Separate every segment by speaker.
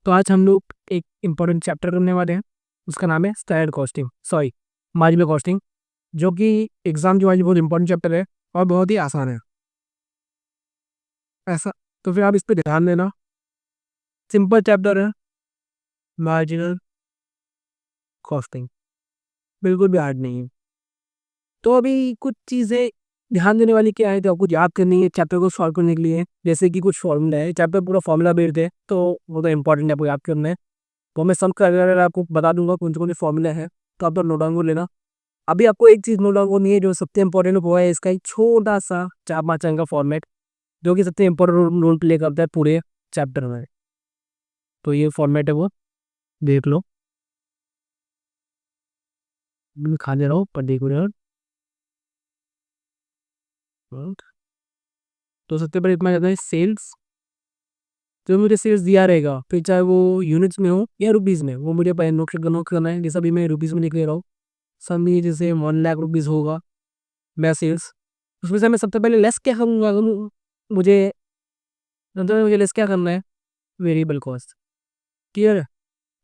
Speaker 1: तो आज हम लोग एक इम्पोर्टेंट चैप्टर करने वाले हैं, उसका नाम है स्टैंडर्ड कॉस्टिंग, मार्जिनल कॉस्टिंग, जो कि एग्जाम की वाली बहुत इंपॉर्टेंट चैप्टर है और बहुत ही आसान है ऐसा। तो फिर आप इस पर ध्यान देना। सिंपल चैप्टर है मार्जिनल कॉस्टिंग, बिल्कुल भी हार्ड नहीं है। तो अभी कुछ चीज़ें ध्यान देने वाली क्या है, तो आपको याद करनी है चैप्टर को सॉल्व करने के लिए। जैसे कि कुछ फॉर्मूला है, चैप्टर पूरा फॉर्मूला बेस्ड है, तो वो तो इंपॉर्टेंट है, आपको याद करना है। वो मैं सम कर अगर आपको बता दूंगा कौन से फॉर्मूला है, तो आप तो नोट डाउन कर लेना। अभी आपको एक चीज़ नोट डाउन करनी है, जो सबसे इंपॉर्टेंट वो है इसका एक छोटा सा 4-5 अंक का फॉर्मेट, जो कि सबसे इंपॉर्टेंट रोल प्ले करता है पूरे चैप्टर में। तो ये फॉर्मेट है, वो देख लो। मैं खा दे रहा हूँ पर्टिकुलर। तो सबसे पहले इतना कहता है सेल्स, जो मुझे सेल्स दिया रहेगा, फिर चाहे वो यूनिट्स में हो या रुपीज़ में, वो मुझे पहले नोट करना है। जैसा भी मैं रुपीज़ में लिख ले रहा हूँ, समझिए जैसे 1 लाख रुपीज़ होगा मैं सेल्स, उसमें से मैं सबसे पहले लेस क्या करूँगा, मुझे मुझे लेस क्या करना है, वेरिएबल कॉस्ट। क्लियर है।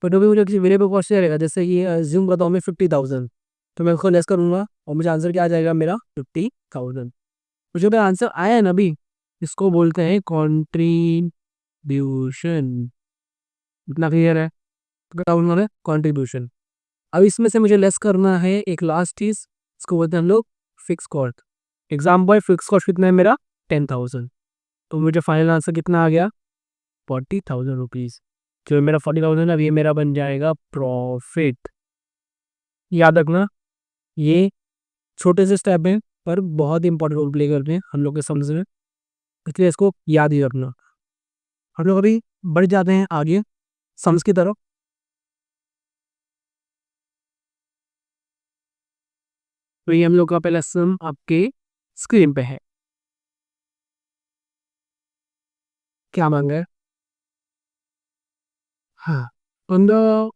Speaker 1: पर तो भी मुझे किसी वेरिएबल कॉस्ट रहेगा, जैसे कि ज्यूम करता हूँ मैं 50,000, तो मैं उसको लेस करूँगा और मुझे आंसर क्या आ जाएगा मेरा 50,000। मुझे भी आंसर आया है ना अभी, इसको बोलते हैं कॉन्ट्रीब्यूशन। इतना क्लियर है। कॉन्ट्रीब्यूशन। अब इसमें से मुझे लेस करना है एक लास्ट चीज, इसको बोलते हैं हम लोग fix cost. Example fix cost कितना है मेरा 10,000, तो मुझे फाइनल आंसर कितना आ गया 40,000 रुपीज़। जो मेरा 40,000 अब ये मेरा बन जाएगा प्रॉफिट। याद रखना, ये छोटे से स्टेप हैं पर बहुत इंपॉर्टेंट रोल प्ले करते हैं हम लोग के समझ में, इसलिए इसको याद ही रखना। हम लोग अभी बढ़ जाते हैं आगे सम्स की तरफ। तो ये हम लोग का पहला सम आपके स्क्रीन पे है। क्या मांगा है? हाँ, on the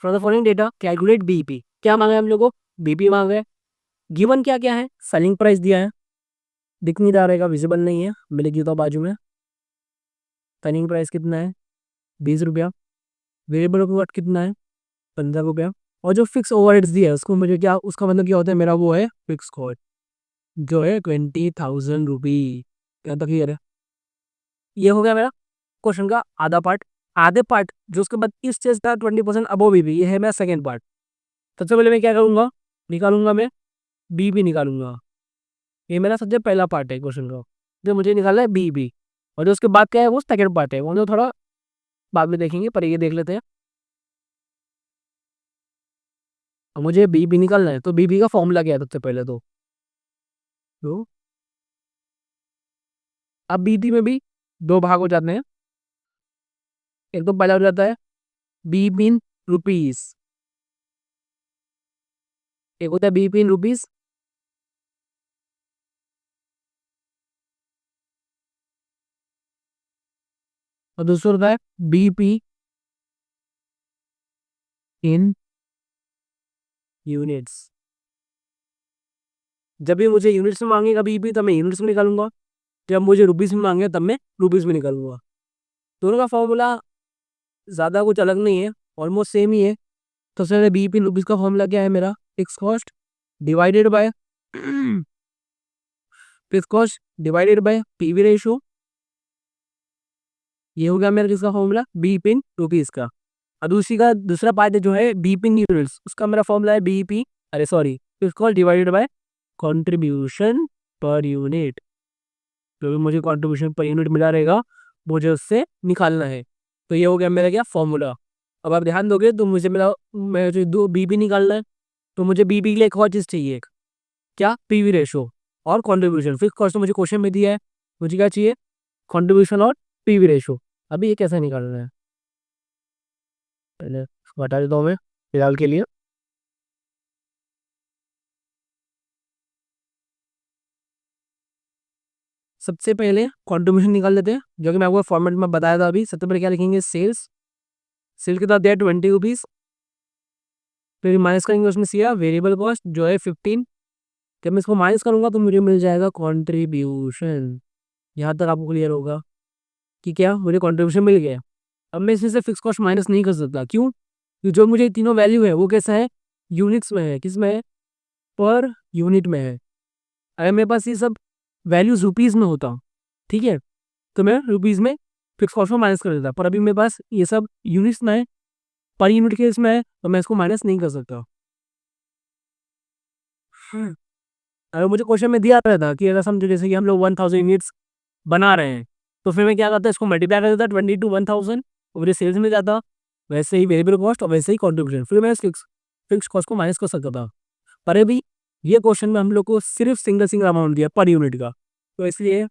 Speaker 1: from the following data calculate BP. क्या मांगा है हम लोग को? बीपी मांगा है। गिवन क्या क्या है? सेलिंग प्राइस दिया है, दिख नहीं रहा रहेगा, विजिबल नहीं है, मैं लिख देता हूँ बाजू में। सेलिंग प्राइस कितना है? 20 रुपया। वेरिएबल ओवरहेड कितना है? 15 रुपया। और जो फिक्स ओवरहेड्स दिया है उसको मुझे क्या, उसका मतलब क्या होता है, मेरा वो है फिक्स कॉस्ट, जो है 20,000 रुपी। क्या तक क्लियर है? ये हो गया मेरा क्वेश्चन का आधा पार्ट। आधे पार्ट जो उसके बाद इस चीज था 20% अबो बीबी, ये है मेरा सेकंड पार्ट। सबसे पहले मैं क्या करूंगा, निकालूंगा मैं बीबी निकालूंगा। ये मेरा सबसे पहला पार्ट है क्वेश्चन का, जो मुझे निकालना है बीबी। और जो उसके बाद क्या है वो सेकंड पार्ट है, वो जो थोड़ा बाद में देखेंगे, पर ये देख लेते हैं। और मुझे बीबी निकालना है, तो बीबी का फॉर्मूला क्या है सबसे पहले तो अब बीबी में भी दो भाग हो जाते हैं। एक तो पहला हो जाता है बी बिन रुपीज, एक होता है बी बिन रुपीज, और दूसरा होता है बीपी इन यूनिट्स। जब भी मुझे यूनिट्स में मांगेगा बीपी, तब मैं यूनिट्स में निकालूंगा। जब मुझे रुपीज में मांगे तब मैं रुपीज में निकालूंगा। दोनों का फॉर्मूला ज़्यादा कुछ अलग नहीं है, ऑलमोस्ट सेम ही है। तो सबसे बी पिन रुपीज़ का फॉर्मूला क्या है मेरा, fix cost divided by fix cost divided by PV ratio. ये हो गया मेरा किसका फॉर्मूला, बी पिन रुपीज़ का। और दूसरी का दूसरा पार्ट जो है बी पिन यूनिट्स, उसका मेरा फॉर्मूला है बी पी, अरे sorry, fix cost divided by contribution per unit. जो भी मुझे कॉन्ट्रीब्यूशन पर यूनिट मिला रहेगा, मुझे उससे निकालना है। तो ये हो गया मेरा क्या फॉर्मूला। अब आप ध्यान दोगे तो मुझे मेरा मैं जो दो बीबी निकालना है, तो मुझे बीबी के लिए एक और चीज़ चाहिए, एक क्या, पीवी रेशो और कंट्रीब्यूशन। फिक्स कॉस्ट तो मुझे क्वेश्चन में दिया है, मुझे क्या चाहिए, कंट्रीब्यूशन और पीवी रेशो। अभी ये कैसे निकालना है, पहले इसको हटा देता हूँ मैं फिलहाल के लिए। सबसे पहले कंट्रीब्यूशन निकाल लेते हैं, जो कि मैं आपको फॉर्मेट में बताया था अभी। सबसे पहले क्या लिखेंगे, सेल्स। सेल के साथ दिया 20 रुपीज़, फिर माइनस करेंगे उसमें सिया वेरिएबल कॉस्ट जो है 15। जब मैं इसको माइनस करूंगा तो मुझे मिल जाएगा कंट्रीब्यूशन। यहाँ तक आपको क्लियर होगा कि क्या मुझे कंट्रीब्यूशन मिल गया। अब मैं इसमें से फिक्स कॉस्ट माइनस नहीं कर सकता, क्यों? क्योंकि जो मुझे तीनों वैल्यू है वो कैसा है, यूनिट्स में है। किस में है? पर यूनिट में है। अगर मेरे पास ये सब वैल्यूज रुपीज़ में होता, ठीक है, तो मैं रुपीज़ में फिक्स कॉस्ट में माइनस कर देता, पर अभी मेरे पास ये सब यूनिट्स में है, पर यूनिट के इसमें है, तो मैं इसको माइनस नहीं कर सकता। अगर मुझे क्वेश्चन में दिया रहता कि अगर समझो जैसे कि हम लोग 1000 यूनिट्स बना रहे हैं, तो फिर मैं क्या करता, इसको मल्टीप्लाई कर देता 20 टू 1000, और मुझे सेल्स में जाता। वैसे ही वेरिएबल कॉस्ट और वैसे ही कॉन्ट्रीब्यूशन, फिर मैं फिक्स फिक्स कॉस्ट को माइनस कर सकता था। पर अभी ये क्वेश्चन में हम लोग को सिर्फ सिंगल सिंगल अमाउंट दिया पर यूनिट का, तो इसलिए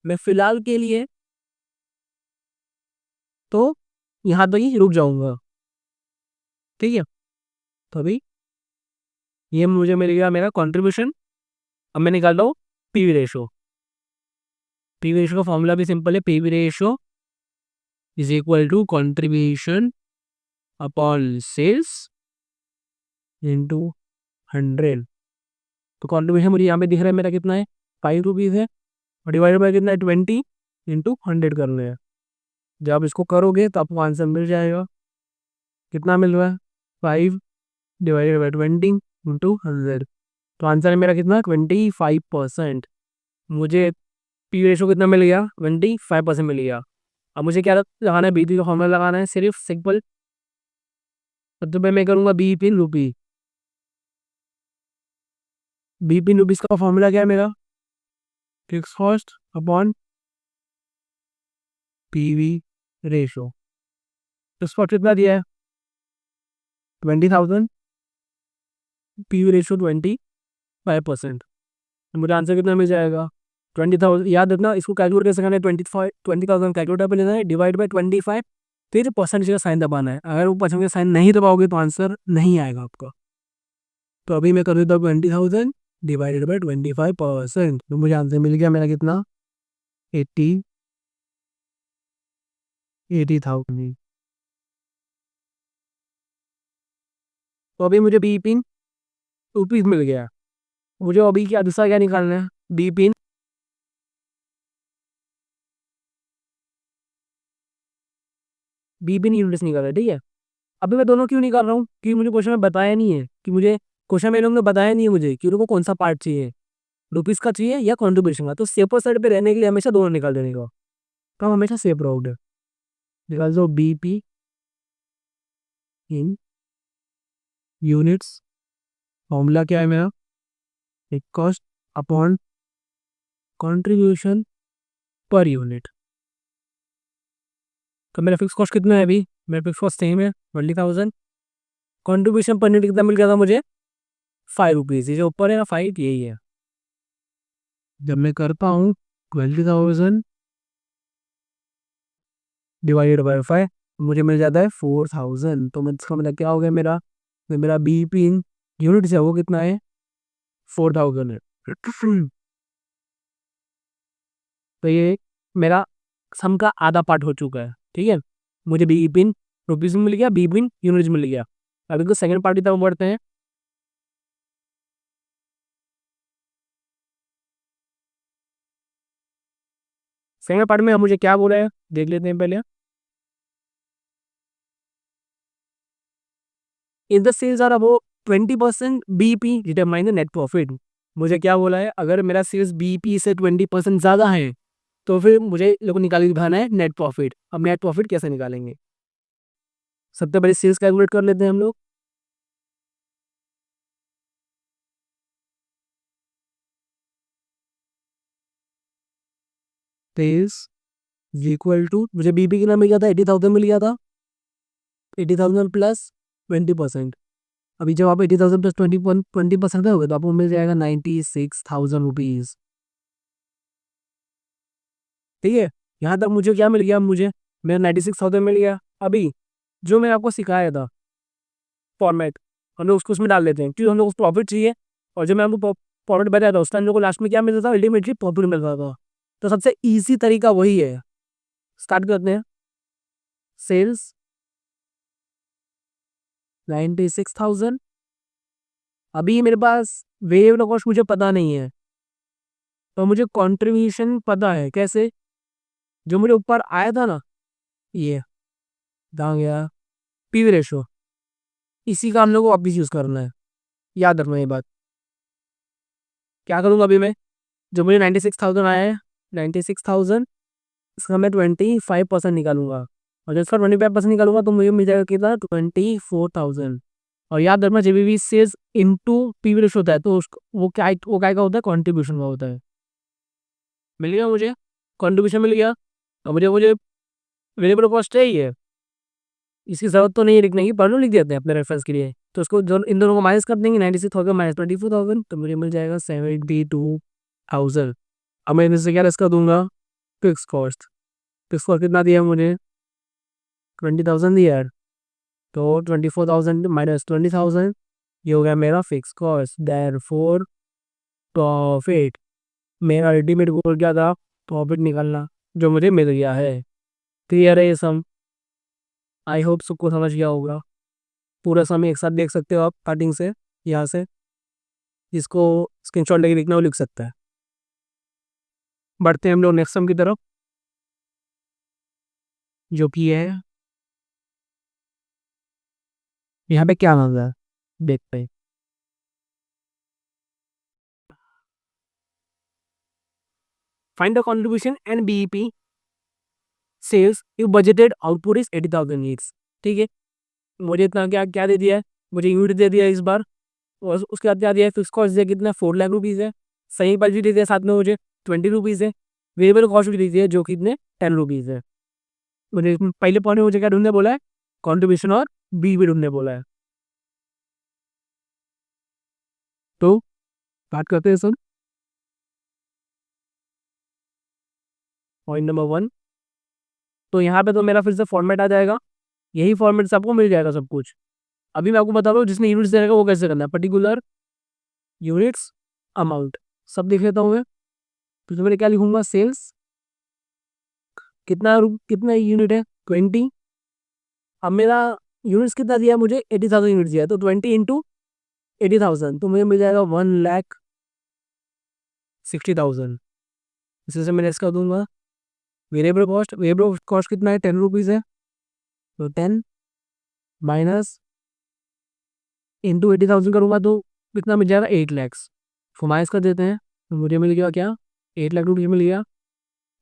Speaker 1: मैं फिलहाल के लिए तो यहाँ तो ही रुक जाऊंगा। ठीक है, तो अभी ये मुझे मिल गया मेरा कॉन्ट्रीब्यूशन। अब मैं निकाल रहा हूँ पीवी रेशो। पीवी रेशो का फॉर्मूला भी सिंपल है, PV ratio is equal to contribution upon sales into 100। तो कॉन्ट्रीब्यूशन मुझे यहाँ पे दिख रहा है मेरा कितना है, 5 रुपीज़ है, और डिवाइडेड बाय कितना है, 20 इंटू 100 करने हैं। जब आप इसको करोगे तो आपको आंसर मिल जाएगा। कितना मिल रहा है, 5 डिवाइडेड बाई 20 इंटू 100। तो आंसर है मेरा कितना, 25%। मुझे पी रेशो कितना मिल गया, 25% मिल गया। अब मुझे क्या लगाना है, बीपी का फॉर्मूला लगाना है, सिर्फ सिंपल। तो मैं करूँगा बी पिन रुपी। बी पिन रुपीज का फॉर्मूला क्या है मेरा, fix cost upon PV ratio. Fix cost कितना दिया है, 20,000, पीवी रेशो 25%। मुझे आंसर कितना मिल जाएगा, 20,000। याद रखना, इसको कैलकुलेट कैसे करना है, 20,000 कैलकुलेटर पर लेना है, डिवाइड बाई 25, फिर परसेंटेज का साइन दबाना है। अगर वो परसेंटेज का साइन नहीं दबाओगे तो आंसर नहीं आएगा आपका। तो अभी मैं कर देता हूँ 20,000 डिवाइडेड बाई 25%, तो मुझे आंसर मिल गया मेरा कितना, 80,000। तो अभी मुझे बी पिन रुपीज मिल गया। मुझे अभी क्या दूसरा क्या निकालना है, बी पिन यूनिट्स निकालना है। ठीक है, अभी मैं दोनों क्यों निकाल रहा हूँ, क्योंकि मुझे क्वेश्चन में बताया नहीं है कि मुझे, क्वेश्चन में लोगों ने बताया नहीं है मुझे कि उनको कौन सा पार्ट चाहिए, रुपीज का चाहिए या कॉन्ट्रीब्यूशन का। तो सेफर साइड पे रहने के लिए हमेशा दोनों निकाल देने का, तो हम हमेशा सेफ रहोगे। निकाल दो B P in units. Formula क्या है मेरा, एक cost upon contribution per unit. तो मेरा फिक्स कॉस्ट कितना है, अभी मेरा फिक्स कॉस्ट सेम है 20,000। कंट्रीब्यूशन पर यूनिट कितना मिल गया था मुझे, 5 रुपीज़। ये जो ऊपर है ना 5, यही है। जब मैं करता हूँ 20,000 डिवाइडेड बाई 5, मुझे मिल जाता है 4,000। तो मैं इसका मतलब क्या हो गया मेरा, तो मेरा बी पी इन यूनिट है वो कितना है, 4,000 है। तो ये मेरा सम का आधा पार्ट हो चुका है। ठीक है, मुझे बी पिन रुपीज में मिल गया, बी पिन यूनिट मिल गया। अभी तो सेकंड पार्ट की तरफ बढ़ते हैं। सेकंड पार्ट में मुझे क्या बोला है देख लेते हैं पहले। In the sales are above 20% BP determine the net profit. मुझे क्या बोला है, अगर मेरा सेल्स बीपी से 20% ज़्यादा है तो फिर मुझे लोग निकाल दिखाना है नेट प्रॉफिट। अब नेट प्रॉफिट कैसे निकालेंगे, सबसे पहले सेल्स कैलकुलेट कर लेते हैं हम लोग। सेल्स इक्वल टू, मुझे बीपी कितना मिल गया था, 80,000 मिल गया था। 80,000 प्लस 20%। अभी जब आप 80,000 प्लस 20% दोगे तो आपको मिल जाएगा 96,000 रुपीज़। ठीक है, यहाँ तक मुझे क्या मिल गया, मुझे मेरा 96,000 मिल गया। अभी जो मैंने आपको सिखाया था फॉर्मेट, हम लोग उसको उसमें डाल लेते हैं, क्योंकि हम लोग को प्रॉफिट चाहिए। और जब मैं आपको प्रॉफिट बताया था उस टाइम लोग को लास्ट में क्या मिलता था, अल्टीमेटली प्रॉफिट मिलता था। तो सबसे ईजी तरीका वही है। स्टार्ट करते हैं। सेल्स 96,000। अभी मेरे पास वेरिएबल कॉस्ट मुझे पता नहीं है, तो मुझे कंट्रीब्यूशन पता है। कैसे, जो मुझे ऊपर आया था ना, ये कहाँ गया, पीवी रेशो, इसी का हम लोग को वापिस यूज़ करना है, याद रखना ये बात। क्या करूँगा अभी मैं, जो मुझे 96,000 आया है, 96,000 इसका मैं 25% निकालूंगा, और जब इसका 25% निकालूंगा तो मुझे मिल जाएगा कितना, 24,000। और याद रखना जब भी सेल्स इनटू पीवी रेशो होता है तो वो क्या का होता है, कॉन्ट्रीब्यूशन का होता है। मिल गया मुझे, कॉन्ट्रीब्यूशन मिल गया। और मुझे मुझे वेरिएबल कॉस्ट है ही है, इसकी जरूरत तो नहीं है लिखने की, पर लो लिख देते हैं अपने रेफरेंस के लिए। तो इसको इन दोनों को माइनस कर देंगे, 96,000 माइनस 24,000, तो मुझे मिल जाएगा 72,000। अब मैं इससे क्या लेस कर दूंगा, फिक्स कॉस्ट। फिक्स कॉस्ट कितना दिया मुझे, 20,000 दिया यार, तो 24,000 माइनस 20,000, ये हो गया मेरा fix cost. Therefore profit, मेरा अल्टीमेट गोल क्या था, प्रॉफिट निकालना, जो मुझे मिल गया है। क्लियर है ये सम, आई होप सबको समझ गया होगा। पूरा सम एक साथ देख सकते हो आप स्टार्टिंग से, यहाँ से, जिसको स्क्रीनशॉट लेके लिखना वो लिख सकता है। बढ़ते हैं हम लोग नेक्स्ट सम की तरफ, जो कि है यहाँ पे क्या मांगा है, देखते हैं। Find the contribution and BEP sales if budgeted output is 80,000 units. ठीक है, मुझे इतना क्या क्या दे दिया है, मुझे यूनिट दे दिया है इस बार, और उसके बाद क्या दिया है, फिक्स कॉस्ट दिया कितना, 4 लाख रुपीज़ है। सही बजट दे दिया साथ में मुझे 20 रुपीज़ है। वेरिएबल कॉस्ट भी दे दिया जो कितने 10 रुपीज़ है। मुझे पहले पॉइंट में मुझे क्या ढूंढने बोला है, कॉन्ट्रीब्यूशन और बी भी ढूंढने बोला है। तो बात करते हैं सर, पॉइंट नंबर 1। तो यहाँ पे तो मेरा फिर से फॉर्मेट आ जाएगा, यही फॉर्मेट से आपको मिल जाएगा सब कुछ। अभी मैं आपको बता रहा हूँ जिसने यूनिट्स देगा वो कैसे करना है, पर्टिकुलर यूनिट्स अमाउंट सब लिख लेता हूँ मैं। तो मैंने क्या लिखूंगा, सेल्स कितना यूनिट है, 20। अब मेरा यूनिट्स कितना दिया है मुझे, 80,000 यूनिट्स दिया है, तो 20 इंटू 80,000 तो मुझे मिल जाएगा 1,60,000। इसी से मैं लेस कर दूंगा वेरिएबल कॉस्ट कितना है, 10 रुपीज़ है, तो 10 माइनस इंटू 80,000 करूँगा तो कितना मिल जाएगा, 8 लैक्स। फुमाइश कर देते हैं, तो मुझे मिल गया क्या, 8 लाख रुपये मिल गया।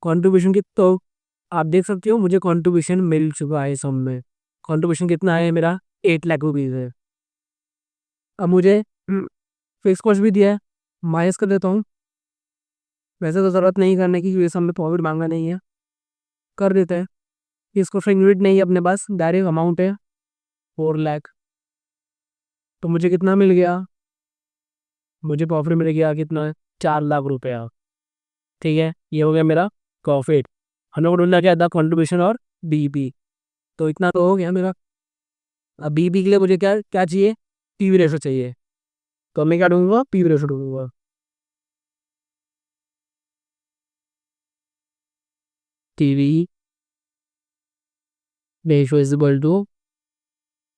Speaker 1: कॉन्ट्रीब्यूशन की तो आप देख सकते हो मुझे कॉन्ट्रीब्यूशन मिल चुका है सब में। कॉन्ट्रीब्यूशन कितना है मेरा, 8 लाख रुपीज़ है। अब मुझे फिक्स कॉस्ट भी दिया है, माइनस कर देता हूँ। वैसे तो ज़रूरत नहीं करने की क्योंकि सब में प्रॉफिट मांगा नहीं है, कर देते हैं। इसको फिर यूनिट नहीं है अपने पास, डायरेक्ट अमाउंट है 4 लाख। तो मुझे कितना मिल गया, मुझे प्रॉफिट मिल गया कितना, 4 लाख रुपया। ठीक है, ये हो गया मेरा प्रॉफिट। हम लोग को ढूंढना क्या था, कॉन्ट्रीब्यूशन और बीईपी। तो इतना तो हो गया मेरा। अब बीईपी के लिए मुझे क्या क्या चाहिए, पीवी रेशो चाहिए। तो मैं क्या ढूंढूंगा, पीवी रेशो ढूंढूंगा। PV ratio is equal to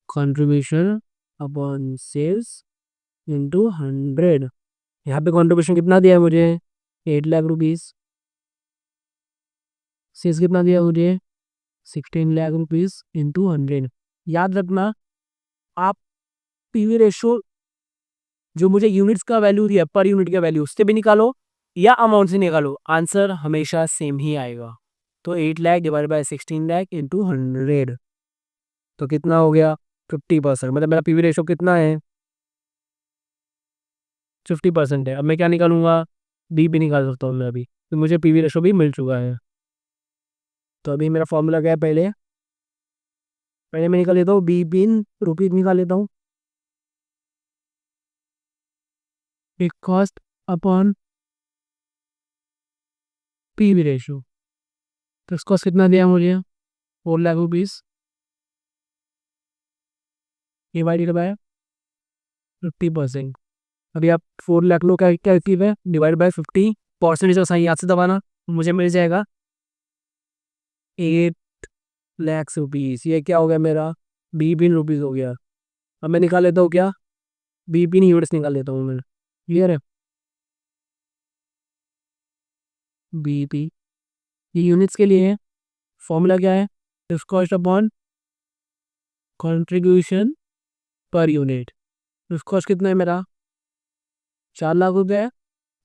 Speaker 1: contribution upon sales into 100। यहाँ पे कंट्रीब्यूशन कितना दिया है मुझे, 8 लाख रुपीज़। सेल्स कितना दिया मुझे, 16 लाख रुपीज़ इंटू 100। याद रखना आप पीवी रेशो जो मुझे यूनिट्स का वैल्यू दिया, पर यूनिट का वैल्यू उससे भी निकालो या अमाउंट से निकालो, आंसर हमेशा सेम ही आएगा। तो 8 lakh divide by 16 lakh into 100, तो कितना हो गया, 50%। मतलब मेरा पीवी रेशो कितना है, 50% है। अब मैं क्या निकालूंगा, बी भी निकाल सकता हूँ मैं अभी, तो मुझे पीवी रेशो भी मिल चुका है। तो अभी मेरा फॉर्मूला क्या है, पहले पहले मैं निकाल लेता हूँ बी बिन रुपीज निकाल लेता हूँ, एक कॉस्ट अपॉन पीवी रेशो। तो इसको कितना दिया मुझे, 4 लाख रुपीज़ डिवाइडेड बाय 50%। अभी आप 4 लाख लो, क्या क्या है, डिवाइड बाय 50%, जो सही याद से दबाना, मुझे मिल जाएगा 8 लाख रुपीज़। ये क्या हो गया मेरा, बी बिन रुपीज़ हो गया। अब मैं निकाल लेता हूँ क्या, बी बिन यूनिट्स निकाल लेता हूँ मैं। क्लियर है, बी पी, ये यूनिट्स के लिए है। फॉर्मूला क्या है, fix cost upon contribution per unit, fix cost कितना है मेरा 4 लाख रुपये है,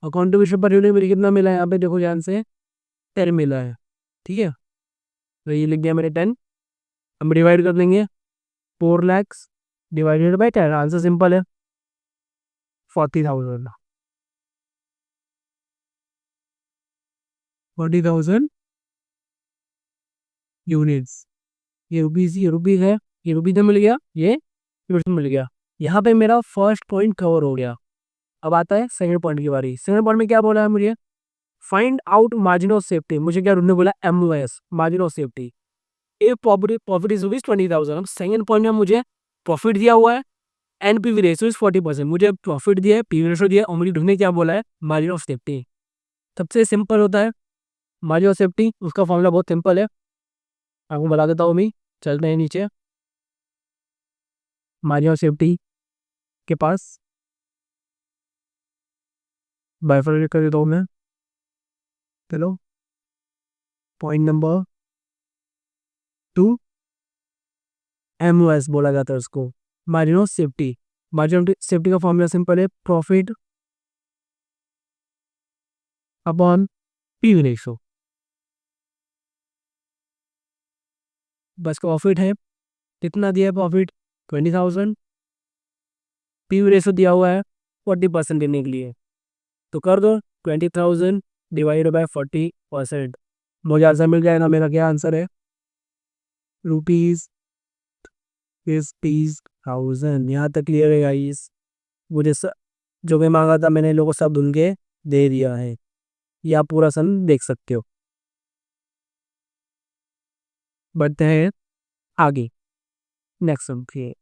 Speaker 1: और कंट्रीब्यूशन पर यूनिट मेरी कितना मिला है यहाँ पे देखो ध्यान से 10 मिला है। ठीक है, तो ये लिख दिया मैंने 10। हम डिवाइड कर देंगे 4 lakhs divided by 10, answer simple है 40,000। 40,000 यूनिट्स, ये रुपीज है, ये रुपीज में मिल गया, ये यूनिट्स में मिल गया। यहाँ पे मेरा फर्स्ट पॉइंट कवर हो गया। अब आता है सेकंड पॉइंट की बारी। सेकंड पॉइंट में क्या बोला है मुझे, find out margin of safety. मुझे क्या ढूंढने बोला, MOS margin of safety. A profit is rupees 20,000। अब सेकंड पॉइंट में मुझे प्रॉफिट दिया हुआ है, NPV रेशियो इज 40%। मुझे प्रॉफिट दिया है, PV रेशियो दिया है, और मुझे ढूंढने क्या बोला है, मार्जिन ऑफ सेफ्टी। सबसे सिंपल होता है मार्जिन ऑफ सेफ्टी, उसका फॉर्मूला बहुत सिंपल है, आपको बता देता हूँ मैं। चलते हैं नीचे, मार्जिन ऑफ सेफ्टी के पास बाइफरकेट कर देता हूँ मैं। चलो, पॉइंट नंबर 2 MOS बोला जाता है उसको, margin of safety. Margin of safety का फॉर्मूला सिंपल है, प्रॉफिट अपॉन PV रेशियो। बस प्रॉफिट है, कितना दिया है प्रॉफिट 20,000, PV रेशियो दिया हुआ है 40% देने के लिए, तो कर दो 20,000 डिवाइड बाय 40%। मुझे आंसर मिल जाएगा। मेरा क्या आंसर है, रुपीज 50,000। यहाँ तक क्लियर है गाइस। मुझे जो मैं मांगा था मैंने लोगों को सब ढूंढ के दे दिया है, ये आप पूरा सन देख सकते हो। बढ़ते हैं आगे, नेक्स्ट सम के।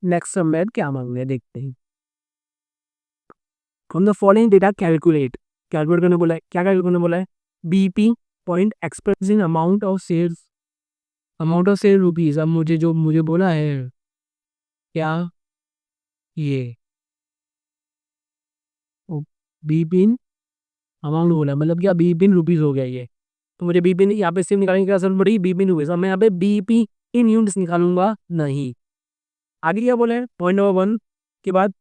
Speaker 1: नेक्स्ट सम में क्या मांग रहे हैं देखते हैं। From the following data calculate, calculate करने बोला है। क्या कैलकुलेट करने बोला है, BP point expressing amount of sale rupees. अब मुझे बोला है क्या, ये BP अमाउंट बोला, मतलब क्या BP इन रुपीज हो गया ये। तो मुझे BP यहाँ पे सिर्फ निकालने की जरूरत पड़ी, BP इन रुपीज। मैं यहाँ पे BP इन यूनिट्स निकालूंगा नहीं। आगे क्या बोला है, पॉइंट नंबर 1 के बाद,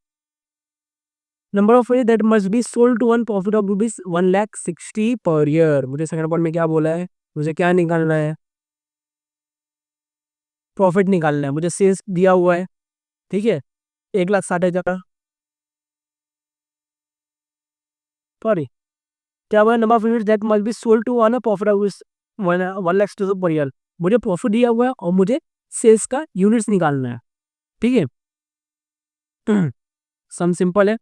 Speaker 1: number of unit that must be sold to one profit of rupees 1,60,000 per year. मुझे सेकंड पॉइंट में क्या बोला है, मुझे क्या निकालना है, प्रॉफिट निकालना है। मुझे सेल्स दिया हुआ है, ठीक है, 1,60,000। सॉरी, क्या बोला, number of unit that must be sold to one profit of 1,60,000 per year. मुझे प्रॉफिट दिया हुआ है और मुझे सेल्स का यूनिट्स निकालना है, ठीक है। सम सिंपल है,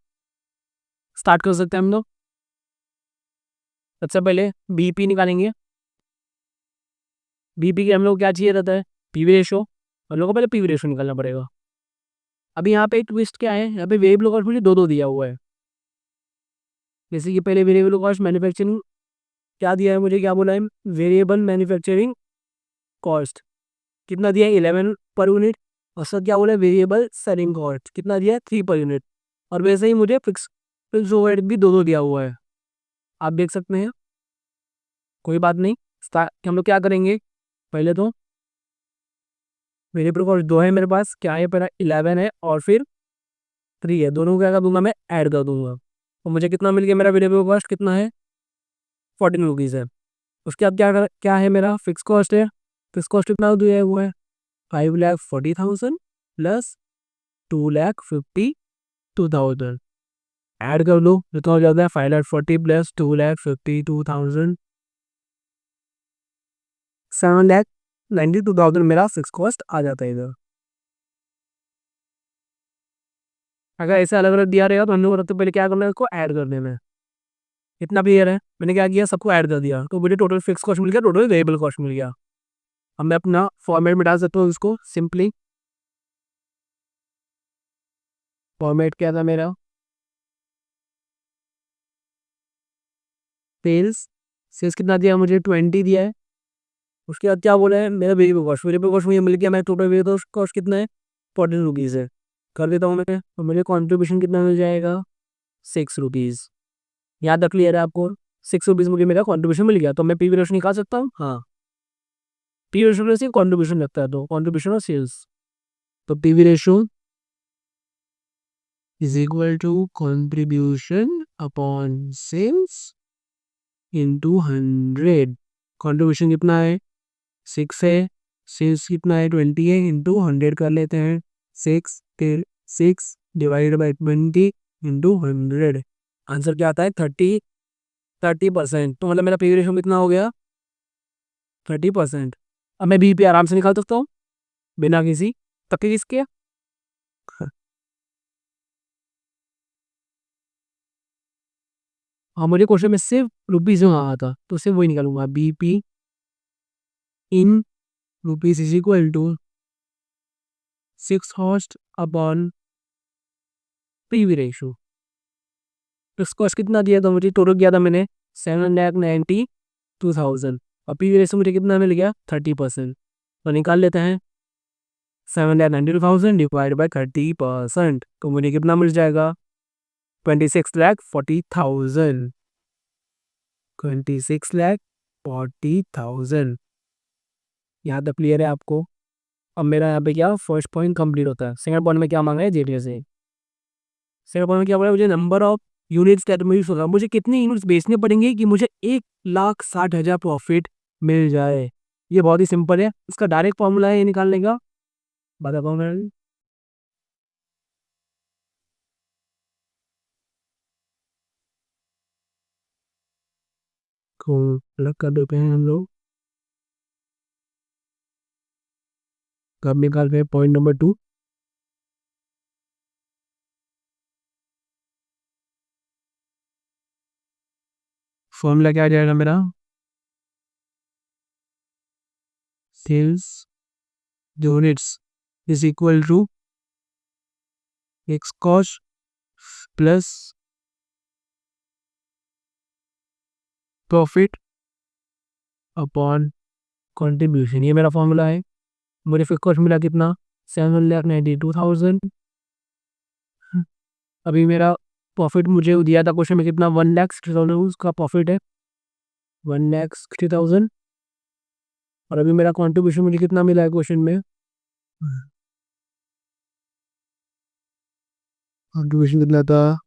Speaker 1: स्टार्ट कर सकते हैं हम लोग। सबसे पहले BP निकालेंगे। BP के हम लोग क्या चाहिए रहता है, PV रेशो। हम लोग को पहले PV रेशो निकालना पड़ेगा। अभी यहाँ पे ट्विस्ट क्या है, यहाँ पे वेरिएबल कॉस्ट मुझे दो दिया हुआ है। जैसे कि पहले वेरिएबल कॉस्ट मैन्युफैक्चरिंग क्या दिया है मुझे, क्या बोला है, वेरिएबल मैन्युफैक्चरिंग कॉस्ट कितना दिया है 11 पर यूनिट। और सर क्या बोला है, वेरिएबल सेलिंग कॉस्ट कितना दिया है 3 पर यूनिट। और वैसे ही मुझे फिक्स फिक्स ओवरहेड भी दो दिया हुआ है, आप देख सकते हैं। कोई बात नहीं, हम लोग क्या करेंगे, पहले तो वेरिएबल कॉस्ट 2 है मेरे पास, क्या है पहला 11 है और फिर 3 है, दोनों को क्या कर दूंगा मैं, ऐड कर दूंगा। और मुझे कितना मिल गया, मेरा वेरिएबल कॉस्ट कितना है 14 रुपीज़ है। उसके बाद क्या है, मेरा फिक्स कॉस्ट है। फिक्स कॉस्ट कितना दिया हुआ है 5,40,000 प्लस 2,52,000। ऐड कर लो, जितना हो जाता है 5,40,000 प्लस 2,52,000, 7,92,000 मेरा फिक्स कॉस्ट आ जाता है इधर। अगर ऐसे अलग अलग दिया रहेगा तो हम लोग तो पहले क्या करना है, इसको ऐड कर देना है। इतना क्लियर है, मैंने क्या किया, सबको ऐड कर दिया, तो मुझे टोटल फिक्स कॉस्ट मिल गया, टोटल वेरिएबल कॉस्ट मिल गया। अब मैं अपना फॉर्मेट में डाल सकता हूँ इसको सिंपली। फॉर्मेट क्या था मेरा, सेल्स। सेल्स कितना दिया मुझे 20 दिया है। उसके बाद क्या बोला है, मेरा वेरिएबल कॉस्ट मुझे मिल गया। मैं टोटल वेरिएबल कॉस्ट कितना है 14 रुपीज़ है, कर देता हूँ मैं। तो मुझे कॉन्ट्रीब्यूशन कितना मिल जाएगा 6 रुपीज़। यहाँ तक क्लियर है आपको, 6 रुपीज़ मुझे मेरा कॉन्ट्रीब्यूशन मिल गया। तो मैं PV रेशो निकाल सकता हूँ, हाँ पी रेशो में से कंट्रीब्यूशन लगता है, तो कंट्रीब्यूशन ऑफ सेल्स, तो PV ratio is equal to contribution upon sales into 100। Contribution कितना है 6 है, सेल्स कितना है 20 है, इंटू 100 कर लेते हैं 6, फिर 6 डिवाइडेड बाई 20 इंटू 100, आंसर क्या आता है 30%। तो मतलब मेरा पी रेशो कितना हो गया 30%। अब मैं बीपी आराम से निकाल सकता हूँ बिना किसी तकलीफ के। हाँ, मुझे क्वेश्चन में सिर्फ रुपीज में आया था तो सिर्फ वही निकालूंगा, BP in rupees is equal to 6 cost upon PV ratio. Fix cost कितना दिया था मुझे, टोटल किया था मैंने 7,92,000 और पीवी रेशो मुझे कितना मिल गया 30%। तो निकाल लेते हैं 7,92,000 डिवाइड बाई 30%, तो मुझे कितना मिल जाएगा 26,40,000। 26,40,000। यहाँ तक क्लियर है आपको। अब मेरा यहाँ पे क्या फर्स्ट पॉइंट कंप्लीट होता है। सेकंड पॉइंट में क्या मांगा है जेडीए से, सेकंड पॉइंट में क्या बोला है, मुझे number of units that use होगा, मुझे कितने यूनिट्स बेचने पड़ेंगे कि मुझे 1,60,000 प्रॉफिट मिल जाए। ये बहुत ही सिंपल है, इसका डायरेक्ट फॉर्मूला है ये निकालने का, बताता हूँ मैं। अलग कर देते हैं हम लोग, कब निकाल रहे हैं पॉइंट नंबर 2। फॉर्मूला क्या आ जाएगा मेरा, sales units is equal to x cost plus profit upon contribution, ये मेरा फॉर्मूला है। मुझे फिक्स कॉस्ट मिला कितना 7,92,000। अभी मेरा प्रॉफिट मुझे दिया था क्वेश्चन में कितना 1,60,000 उसका प्रॉफिट है 1,60,000। और अभी मेरा कंट्रीब्यूशन मुझे कितना मिला है क्वेश्चन में, कंट्रीब्यूशन कितना था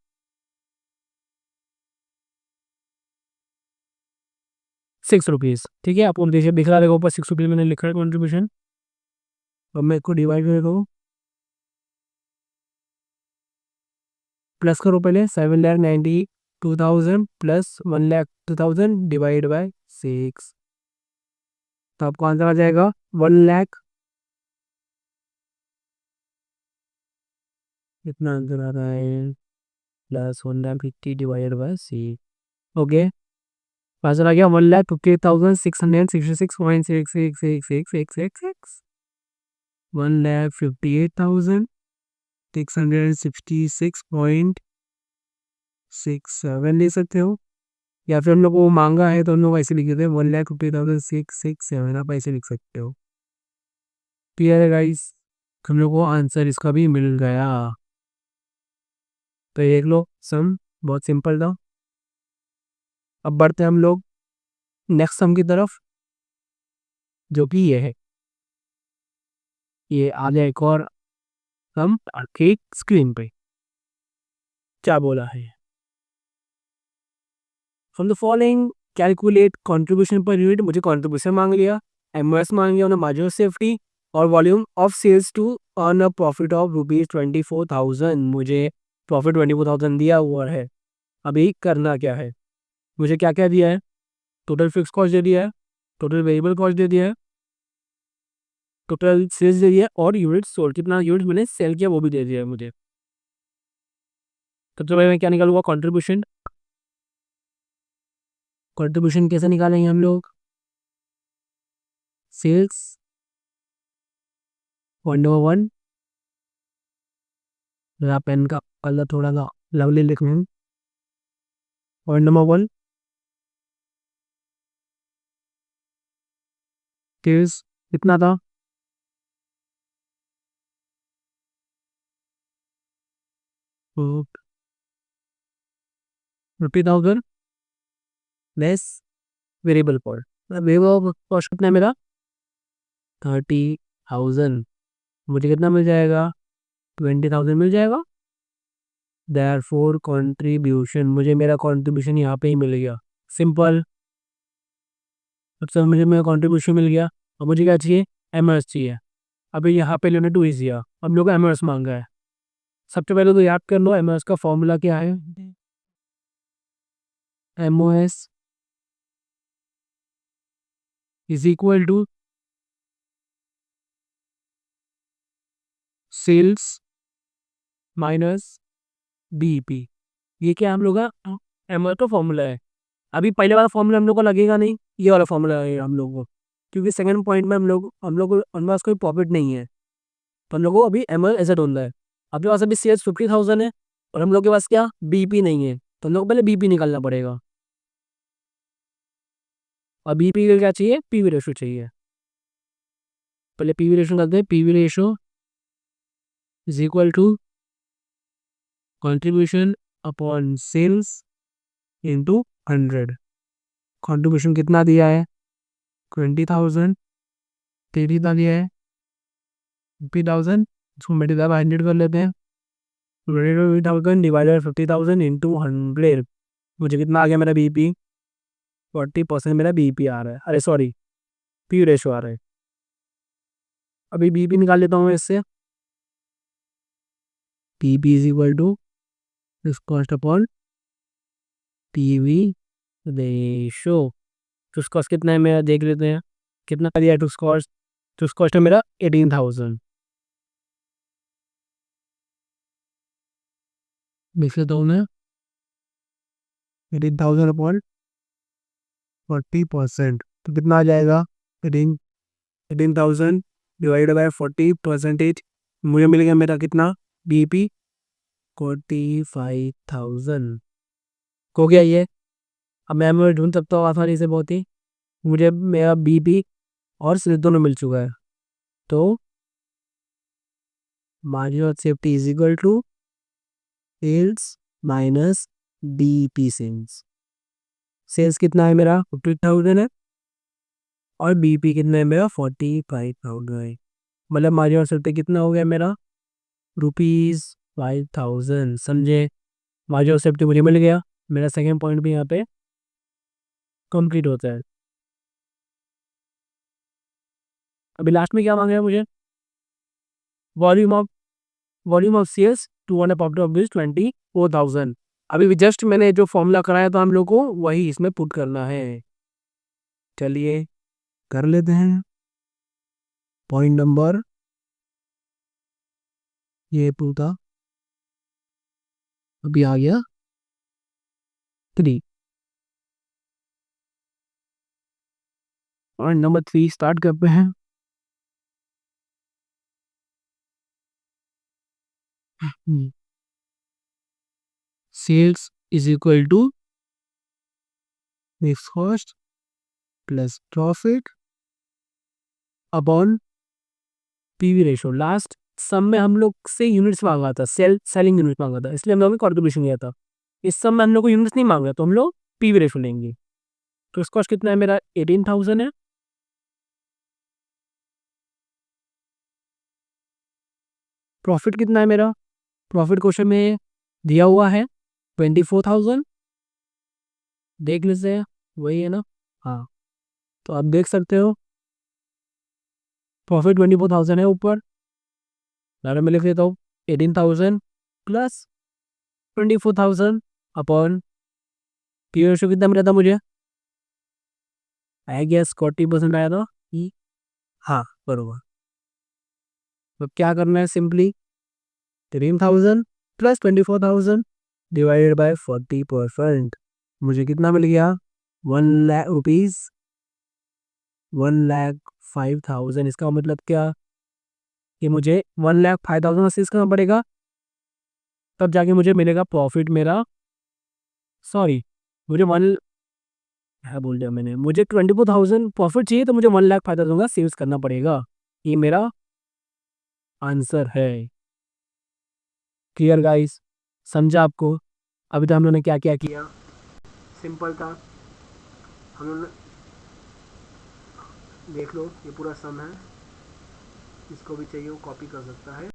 Speaker 1: 6 रुपीज़। ठीक है, आपको देखिए दिख रहा है ऊपर 6 रुपीज़ मैंने लिखा है कंट्रीब्यूशन। अब मैं इसको डिवाइड करेगा, प्लस करो पहले 7,92,000 प्लस 1,02,000 डिवाइड बाय 6, तो आपको आंसर आ जाएगा 1,00,000। कितना आंसर आ रहा है plus 1,50 divide by 6। Okay, answer आ गया 1,58,666.66666666। 1,58,666.67 ले सकते हो, या फिर हम लोग को मांगा है तो हम लोग ऐसे लिख देते हैं 1,50,667, आप ऐसे लिख सकते हो। क्लियर है गाइस, हम लोग को आंसर इसका भी मिल गया। तो देख लो सम बहुत सिंपल था। अब बढ़ते हैं हम लोग नेक्स्ट सम की तरफ, जो कि ये है। ये आ जाए एक और सम आपकी स्क्रीन पे, क्या बोला है, from the following calculate contribution per unit. मुझे कंट्रीब्यूशन मांग लिया, एमओएस मांग लिया, उन्हें मार्जिन ऑफ सेफ्टी और volume of sales to earn a profit of ₹24,000। मुझे प्रॉफिट 24,000 दिया हुआ है। अभी करना क्या है, मुझे क्या क्या दिया है, टोटल फिक्स कॉस्ट दे दिया है, टोटल वेरिएबल कॉस्ट दे दिया है, टोटल सेल्स दे दिया है, और यूनिट सोल्ड कितना यूनिट मैंने सेल किया वो भी दे दिया है मुझे। सबसे पहले मैं क्या निकालूंगा कंट्रीब्यूशन। कंट्रीब्यूशन कैसे निकालेंगे हम लोग, सेल्स पॉइंट नंबर 1, मेरा पेन का कलर थोड़ा सा लवली लिख रहा हूँ। पॉइंट नंबर 1 सेल्स कितना था 50,000 less variable cost. Variable cost कितना है मेरा 30,000, मुझे कितना मिल जाएगा? 20,000 मिल जाएगा। देयरफॉर कंट्रीब्यूशन, मुझे मेरा कंट्रीब्यूशन यहाँ पे ही मिल गया। सिंपल। अच्छा, मुझे मेरा कंट्रीब्यूशन मिल गया। और मुझे क्या चाहिए? एमएस चाहिए। अभी यहाँ पे लेने टू ईजी है, अब लोग एमएस मांगा है। सबसे पहले तो याद कर लो एमएस का फॉर्मूला क्या है। MOS is equal to sales minus BEP. ये क्या हम लोग का एमओएस का फॉर्मूला है। अभी पहले वाला फॉर्मूला हम लोग को लगेगा नहीं, ये वाला फॉर्मूला है हम लोग को, क्योंकि सेकंड पॉइंट में हम लोग को हमारे पास कोई प्रॉफिट नहीं है, तो हम लोग को अभी एमओएस ऐसा ढूंढना है। आपके पास अभी सेल्स 50,000 है और हम लोग के पास क्या बीपी नहीं है, तो हम लोग को पहले बीपी निकालना पड़ेगा। और बीपी का क्या चाहिए? पीवी रेशो चाहिए। पहले पीवी रेशो करते हैं। PV ratio is equal to contribution upon sales into 100। Contribution कितना दिया है? 20,000। तेरी कितना दिया है? 50,000। इसको मल्टीप्लाई बाय 100 कर लेते हैं। 20,000 डिवाइडेड 50,000 इंटू 100, मुझे कितना आ गया मेरा बीपी? 40% मेरा बीपी आ रहा है। अरे सॉरी, पी रेशो आ रहा है। अभी बीपी निकाल लेता हूँ मैं इससे। PP is equal to cost upon PV ratio. टूस कॉस्ट कितना है मेरा देख लेते हैं। कितना दिया है टूस कॉस्ट? टूस कॉस्ट है मेरा 18,000। लिख लेता हूँ मैं 18,000 अपॉन 40%, तो कितना आ जाएगा? 18,000 डिवाइडेड बाय 40%। मुझे मिल गया मेरा कितना बीपी? 45,000 हो गया ये। अब मैं ढूंढ सकता हूँ आसानी से बहुत ही। मुझे मेरा बीपी और सिर्फ दोनों मिल चुका है, तो margin of safety is equal to sales minus BP sales. Sales कितना है मेरा? 50,000 है और बीपी कितना है मेरा? 45,000 है। मतलब मार्जिन ऑफ सेफ्टी कितना हो गया मेरा? ₹5,000। समझे? मार्जिन ऑफ सेफ्टी मुझे मिल गया। मेरा सेकेंड पॉइंट भी यहाँ पे कंप्लीट होता है। अभी लास्ट में क्या मांग रहा है मुझे? Volume of sales to earn profit of 24,000। अभी जस्ट मैंने जो फॉर्मूला कराया तो हम लोग को वही इसमें पुट करना है। चलिए कर लेते हैं। पॉइंट नंबर ये पूरा अभी आ गया 3। पॉइंट नंबर 3 स्टार्ट करते हैं। Sales is equal to fix cost plus profit upon PV ratio. Last sum में हम लोग से यूनिट्स मांगा था, सेलिंग यूनिट मांगा था, इसलिए हम लोग ने कॉन्ट्रीब्यूशन किया था। इस सम में हम लोग को यूनिट्स नहीं मांगा, तो हम लोग पीवी रेशो लेंगे। तो इसका कॉस्ट कितना है मेरा? 18,000 है। प्रॉफिट कितना है मेरा? प्रॉफिट क्वेश्चन में दिया हुआ है 24,000। देख लेते हैं, वही है ना? हाँ, तो आप देख सकते हो प्रॉफिट 24,000 है ऊपर। लारा में लिख देता हूँ 18,000 प्लस 24,000 अपॉन पी रेशो कितना मिला था मुझे? आया गया 40% आया था। हाँ बरोबर। तो क्या करना है? Simply 13,000 plus 24,000 divided by 40%। मुझे कितना मिल गया? 1,00,000 रुपीज़। 1,05,000। इसका मतलब क्या कि मुझे 1,05,000 असेस करना पड़ेगा, तब जाके मुझे मिलेगा प्रॉफिट मेरा। सॉरी, मुझे वन क्या बोल दिया मैंने? मुझे 24,000 प्रॉफिट चाहिए, तो मुझे 1,05,000 का सेल्स करना पड़ेगा। ये मेरा आंसर है। Clear guys? समझा आपको? अभी तो हम लोगों ने क्या क्या किया? सिंपल था। हम लोग ने देख लो, ये पूरा सम है। जिसको भी चाहिए वो कॉपी कर सकता है।